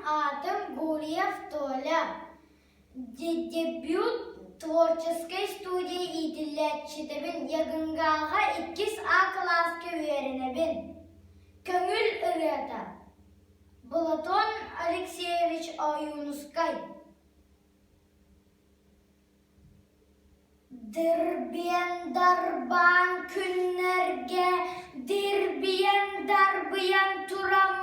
adım Guriyev Toля. Debют творческой студии идиллетчидебин ягынгаға 2А класска üyerenebin. Köngül ırıda. Platon Alexeyevich Ayunuskay. Dirbiyen darban günlerge, dirbiyen darbiyen turam